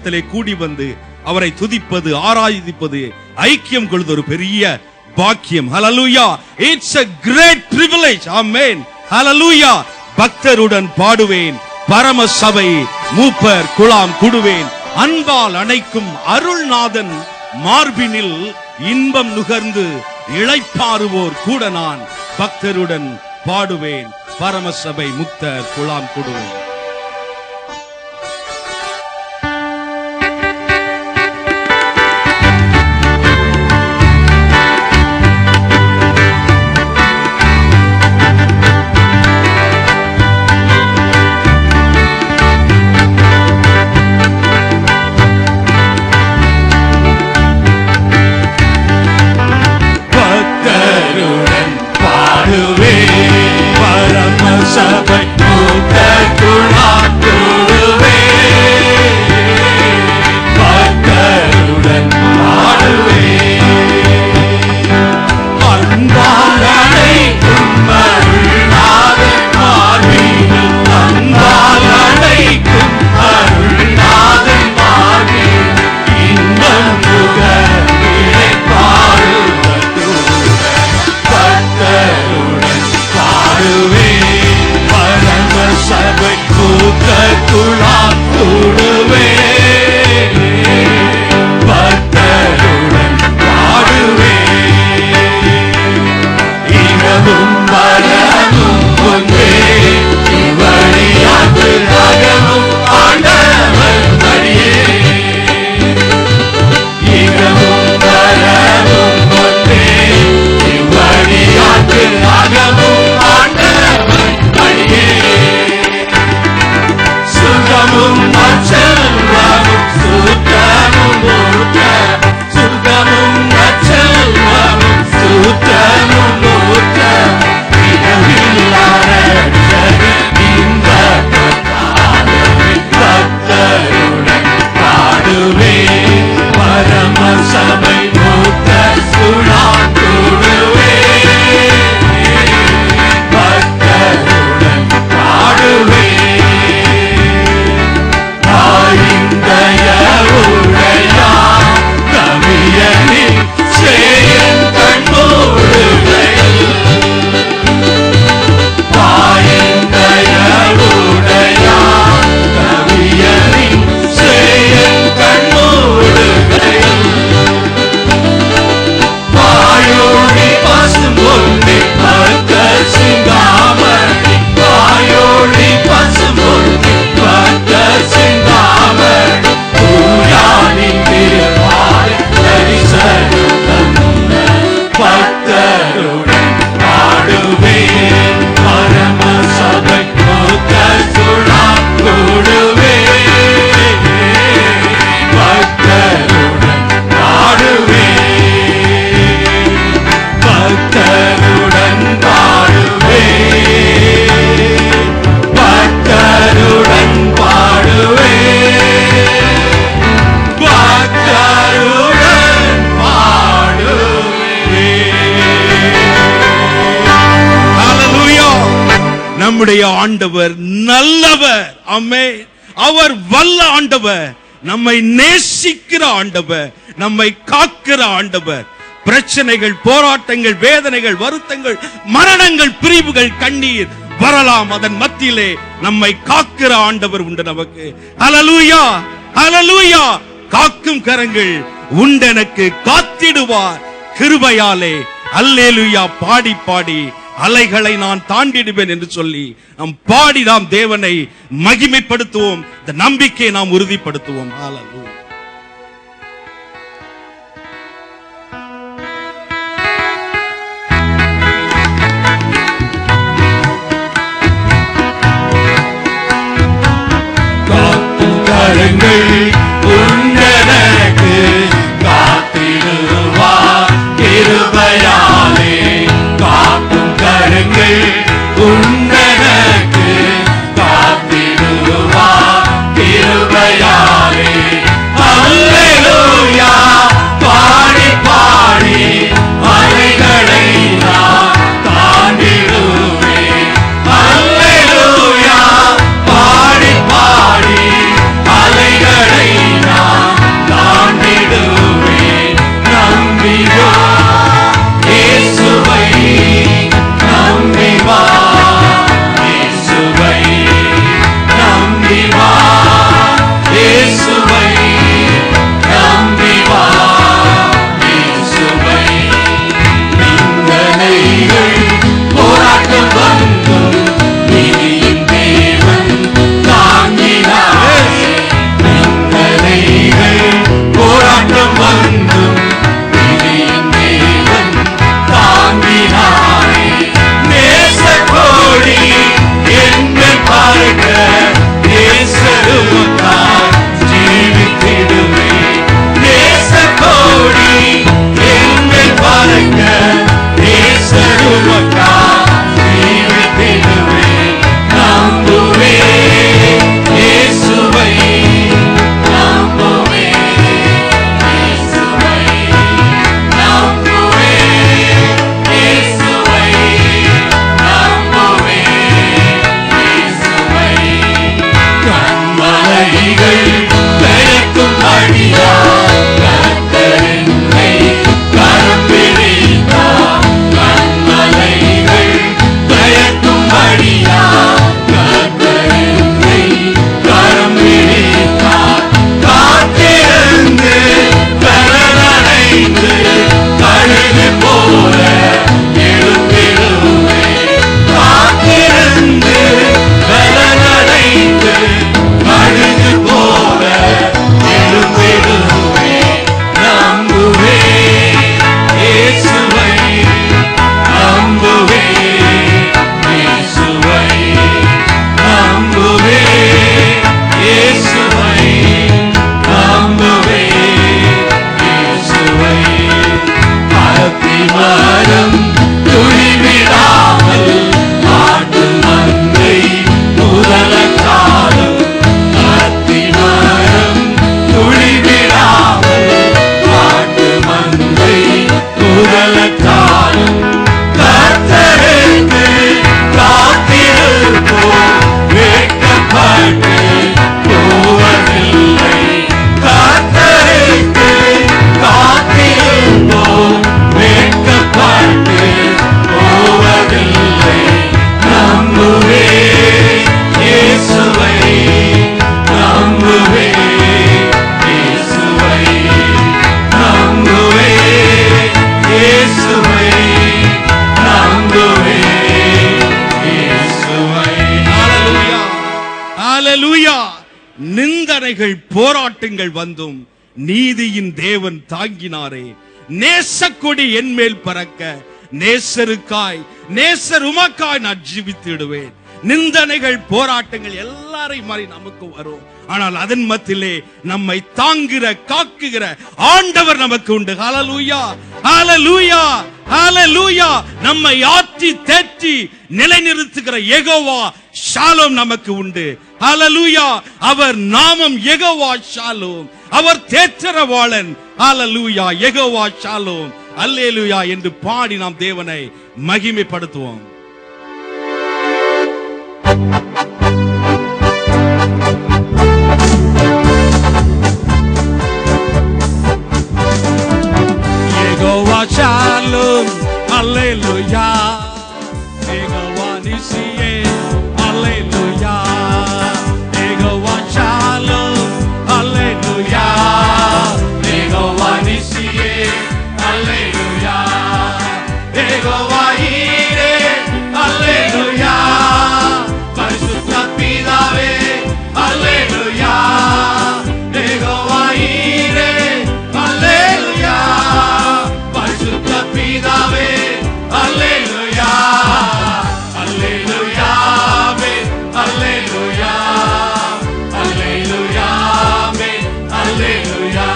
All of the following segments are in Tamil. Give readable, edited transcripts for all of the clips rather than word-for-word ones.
அவரிடத்திலே கூடி வந்து அவரை துதிப்பது, ஆராதிப்பது, ஐக்கியம் கொள்வது ஒரு பெரிய பாக்கியம். Hallelujah. It's a great privilege. Amen. Hallelujah. பக்தருடன் பாடுவேன், பரம சபை மூப்பர் குழாம் கூடுவேன், அன்பால் அணைக்கும் அருள்நாதன் மார்பினில் இன்பம் நுகர்ந்து இளைப்பாறுவோர் கூட நான் பக்தருடன் பாடுவேன், பரம சபை முக்தர் குழாம் கூடுவேன். நம்முடைய ஆண்டவர் நல்லவர். ஆமென். அவர் வல்ல ஆண்டவர், நம்மை நேசிக்கிற ஆண்டவர், நம்மை காக்கிற ஆண்டவர். பிரச்சனைகள், போராட்டங்கள், வேதனைகள், வருத்தங்கள், மரணங்கள், பிரிவுகள், கண்ணீர் வரலாம், அதன் மத்தியிலே நம்மை காக்கிற ஆண்டவர் உண்டு நமக்கு. ஹல்லேலூயா. ஹல்லேலூயா. காக்கும் கரங்கள் உண்டெனக்கு காத்திடுவார் கிருபையாலே. அல்லேலூயா. பாடி பாடி அலைகளை நான் தாண்டிடுவேன் என்று சொல்லி நாம் பாடி நாம் தேவனை மகிமைப்படுத்துவோம். இந்த நம்பிக்கையை நாம் உறுதிப்படுத்துவோம். ஹல்லேலூயா. காக்கும் கரங்கள் உண்டெனக்கு காத்திடுவார் கிருபையாலே. காக்கும் கரங்கள் உண்டெனக்கு காத்திடுவார் கிருபையாலே. நிந்தனைகள் போராட்டங்கள் வந்தும் நீதியின் தேவன் தாங்கினாரே. நேசக்கொடி என் மேல் பறக்க, நேசருக்காய் நேசர் உமக்காய் நான் ஜீவித்திடுவேன். நிந்தனைகள் போராட்டங்கள் எல்லாரையும் மாதிரி நமக்கு வரும். ஆனால் அதன் மத்தியிலே நம்மை தாங்குகிற காக்குகிற ஆண்டவர் நமக்கு உண்டு. ஹல்லேலூயா, ஹல்லேலூயா, ஹல்லேலூயா. நம்மை ஆற்றி தேற்றி நிலைநிறுத்துகிற யெகோவா ஷாலோம் நமக்கு உண்டு. ஹல்லேலூயா. அவர் நாமம் யெகோவா ஷாலோம். அவர் தேற்றரவாளன். ஹல்லேலூயா, யெகோவா ஷாலோம். அல்லேலூயா என்று பாடி நாம் தேவனை மகிமைப்படுத்துவோம். யெகோவா ஷாலோம். அல்லேலூயா. யெகோவா நிசியே. அல்லேலூயா. யெகோவா ஷாலோம். அல்லேலூயா. யெகோவா நிசியே. அல்லேலூயா. யெகோவா ஈரே. அல்லேலூயா. பரிசுத்த பிதாவே. அல்லேலூயா. யெகோவா ஈரே. அல்லேலூயா. பரிசுத்த பிதாவே. அல்லேலூயா. அல்லேலூயா. அல்லேலூயா. அல்லேலூயா. அல்லேலூயா.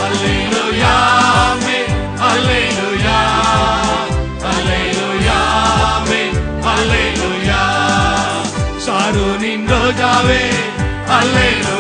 அல்லேலூயா. அல்லேலூயா. அல்லேலூயா. அல்லேலூயா. சாரோனின் ரோஜாவே. அல்லேலூயா.